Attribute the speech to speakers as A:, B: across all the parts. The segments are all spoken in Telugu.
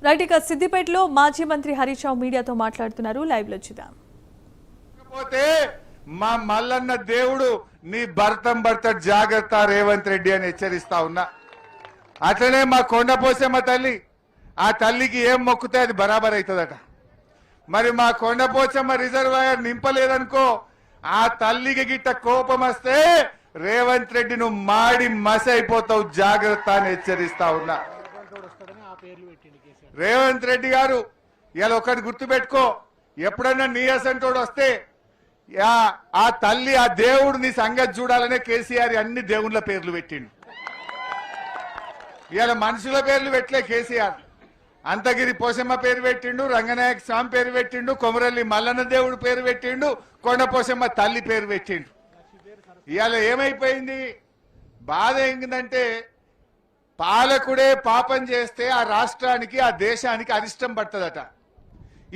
A: రైట్, ఇక సిద్దిపేటలో మాజీ మంత్రి హరీష్ రావు మీడియాతో మాట్లాడుతున్నారు. లైవ్ లో చూద్దాం.
B: మా మల్లన్న దేవుడు నీ భర్త జాగ్రత్త రేవంత్ రెడ్డి అని హెచ్చరిస్తా ఉన్నా. అట్లనే మా కొండపోసమ్మ తల్లి, ఆ తల్లికి ఏం మొక్కుతే అది బరాబర్ అవుతుందట. మరి మా కొండపోసమ్మ రిజర్వాయర్ నింపలేదనుకో, ఆ తల్లికి గిట్ట కోపం వస్తే రేవంత్ రెడ్డి నువ్వు మాడి మసి అయిపోతావు, జాగ్రత్త అని హెచ్చరిస్తా ఉన్నా. రేవంత్ రెడ్డి గారు ఇలా ఒకటి గుర్తుపెట్టుకో, ఎప్పుడన్నా నీ అసంటోడు వస్తే ఆ తల్లి ఆ దేవుడు నీ సంగతి చూడాలనే కేసీఆర్ అన్ని దేవుళ్ళ పేర్లు పెట్టిండు. ఇలా మనుషుల పేర్లు పెట్టలే కేసీఆర్. అంతగిరి పోసమ్మ పేరు పెట్టిండు, రంగనాయక స్వామి పేరు పెట్టిండు, కొమరల్లి మల్లన్న దేవుడు పేరు పెట్టిండు, కొండ పోసమ్మ తల్లి పేరు పెట్టిండు. ఇవాళ ఏమైపోయింది? బాధ ఏంటంటే పాలకుడే పాపం చేస్తే ఆ రాష్ట్రానికి ఆ దేశానికి అరిష్టం పడుతుందట.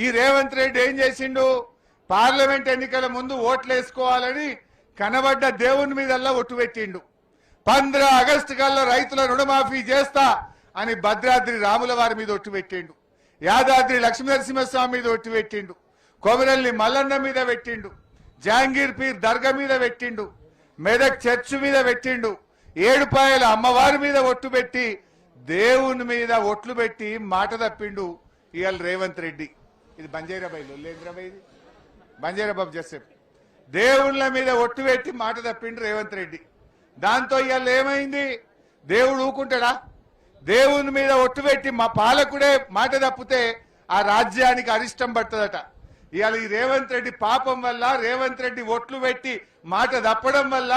B: ఈ రేవంత్ రెడ్డి ఏం చేసిండు? పార్లమెంట్ ఎన్నికల ముందు ఓట్లు వేసుకోవాలని కనబడ్డ దేవుని మీదల్లా ఒట్టు పెట్టిండు. 15 ఆగస్టు కల్లా రైతుల రుణమాఫీ చేస్తా అని భద్రాద్రి రాముల వారి మీద ఒట్టు పెట్టిండు, యాదాద్రి లక్ష్మీనరసింహస్వామి మీద ఒట్టు పెట్టిండు, కొమరల్లి మల్లన్న మీద పెట్టిండు, జహాంగీర్ పీర్ దర్గా మీద పెట్టిండు, మెదక్ చర్చ్ మీద పెట్టిండు, ఏడుపాయల అమ్మవారి మీద ఒట్టు పెట్టి దేవుని మీద ఒట్లు పెట్టి మాట తప్పిండు ఇవాళ రేవంత్ రెడ్డి. ఇది బంజారాబాయి లొల్లేంద్రబాయి, ఇది బంజారాబాబు జసేపు దేవుళ్ళ మీద ఒట్టు పెట్టి మాట తప్పిండు రేవంత్ రెడ్డి. దాంతో ఇవాళ ఏమైంది? దేవుడు ఊకుంటాడా? దేవుని మీద ఒట్టు పెట్టి మా పాలకుడే మాట తప్పితే ఆ రాజ్యానికి అరిష్టం పడుతుందట. ఇవాళ ఈ రేవంత్ రెడ్డి పాపం వల్ల, రేవంత్ రెడ్డి ఒట్లు పెట్టి మాట తప్పడం వల్ల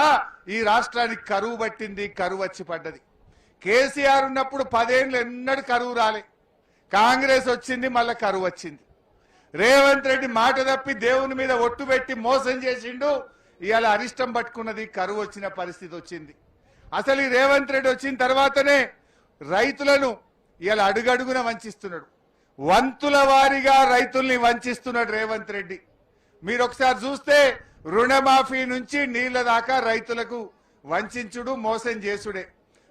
B: ఈ రాష్ట్రానికి కరువు పట్టింది, కరువు వచ్చి పడ్డది. కేసీఆర్ ఉన్నప్పుడు 10 ఏళ్ళు ఎన్నడూ కరువు రాలే, కాంగ్రెస్ వచ్చింది, మళ్ళా కరువు వచ్చింది. రేవంత్ రెడ్డి మాట తప్పి దేవుని మీద ఒట్టు పెట్టి మోసం చేసిండు, ఇవాళ అరిష్టం పట్టుకున్నది, కరువు వచ్చిన పరిస్థితి వచ్చింది. అసలు ఈ రేవంత్ రెడ్డి వచ్చిన తర్వాతనే రైతులను ఇవాళ అడుగడుగున వంచిస్తున్నాడు, వంతుల వారిగా రైతుల్ని వంచిస్తున్నాడు రేవంత్ రెడ్డి. మీరు ఒకసారి చూస్తే రుణమాఫీ నుంచి నీళ్ల దాకా రైతులకు వంచుడు, మోసం చేసుడే.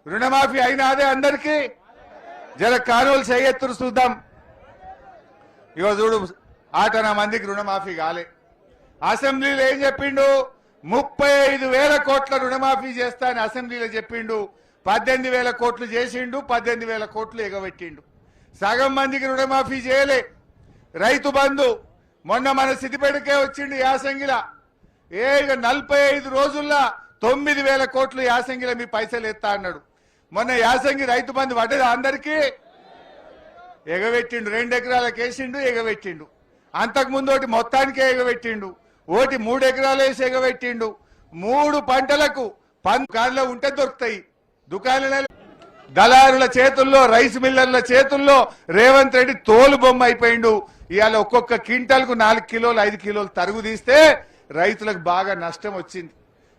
B: రుణమాఫీ అయినాదే అందరికీ? జర కానువలు చేయెత్తురు చూద్దాం. ఇగో చూడు, 8 మందికి రుణమాఫీ కాలే. అసెంబ్లీలో ఏం చెప్పిండు? 35,000 కోట్ల రుణమాఫీ చేస్తా అని అసెంబ్లీలో చెప్పిండు. 18,000 కోట్లు చేసిండు, 18,000 కోట్లు ఎగబెట్టిండు. సగం మందికి రుణమాఫీ చేయలే. రైతు బంధు మొన్న మన సిద్దిపేటకే వచ్చిండు యాసంగిలా. 45 రోజుల్లో 9,000 కోట్లు యాసంగిలో మీ పైసలు ఎత్తా అన్నాడు. మొన్న యాసంగి రైతు బంధు పడ్డది అందరికీ? ఎగబెట్టిండు. 2 ఎకరాలకు వేసిండు, ఎగబెట్టిండు. అంతకుముందు ఒకటి మొత్తానికే ఎగబెట్టిండు, ఒకటి 3 ఎకరాలు వేసి ఎగబెట్టిండు. 3 పంటలకు కార్లో ఉంటే దొరుకుతాయి. దుకాణాల దళారుల చేతుల్లో, రైస్ మిల్లర్ల చేతుల్లో రేవంత్ రెడ్డి తోలు బొమ్మ అయిపోయిండు. ఇవాళ ఒక్కొక్క క్వింటాల్కు 4 కిలోలు 5 కిలోలు తరుగు తీస్తే రైతులకు బాగా నష్టం వచ్చింది.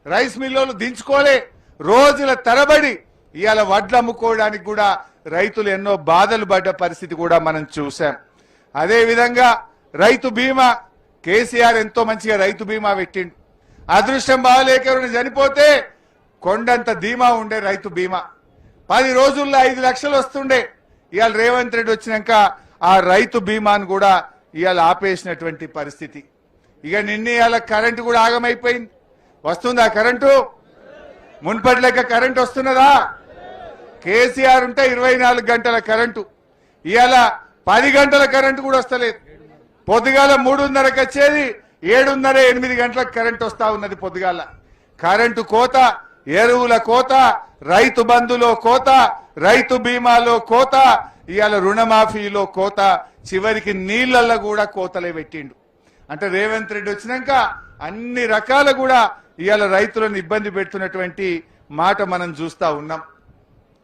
B: రైస్ మిల్లులు దించుకోలే, రోజుల తరబడి ఇవాళ వడ్లు అమ్ముకోవడానికి కూడా రైతులు ఎన్నో బాధలు పడ్డ పరిస్థితి కూడా మనం చూసాం. అదే విధంగా రైతు బీమా, కేసీఆర్ ఎంతో మంచిగా రైతు బీమా పెట్టిండు. అదృష్టం బాగాలేక ఎవరైనా చనిపోతే కొండంత ధీమా ఉండే రైతు బీమా. 10 రోజుల్లో 5 లక్షలు వస్తుండే. ఇవాళ రేవంత్ రెడ్డి వచ్చినాక ఆ రైతు బీమాను కూడా ఇవాళ ఆపేసినటువంటి పరిస్థితి. ఇక ఇవాళ కరెంటు కూడా ఆగమైపోయింది. వస్తుందా కరెంటు? మున్పటి లెక్క కరెంటు వస్తున్నదా? కేసీఆర్ ఉంటే 24 గంటల కరెంటు, ఇవాళ 10 గంటల కరెంటు కూడా వస్తలేదు. పొద్దుగాల 3:30కి వచ్చేది, 7:30 8 గంటలకు కరెంటు వస్తా ఉన్నది. పొద్దుగాల కరెంటు కోత, ఎరువుల కోత, రైతు బంధులో కోత, రైతు బీమాలో కోత, ఇవాళ రుణమాఫీలో కోత, చివరికి నీళ్లలో కూడా కోతలే పెట్టిండు. అంటే రేవంత్ రెడ్డి వచ్చినాక అన్ని రకాల కూడా ఇవాళ రైతులను ఇబ్బంది పెడుతున్నటువంటి మాట మనం చూస్తా ఉన్నాం.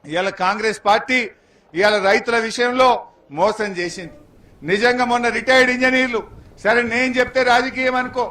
B: ఇవాళ కాంగ్రెస్ పార్టీ ఇవాళ రైతుల విషయంలో మోసం చేసింది. నిజంగా మొన్న రిటైర్డ్ ఇంజనీర్లు, సరే నేను చెప్తే రాజకీయం అనుకో,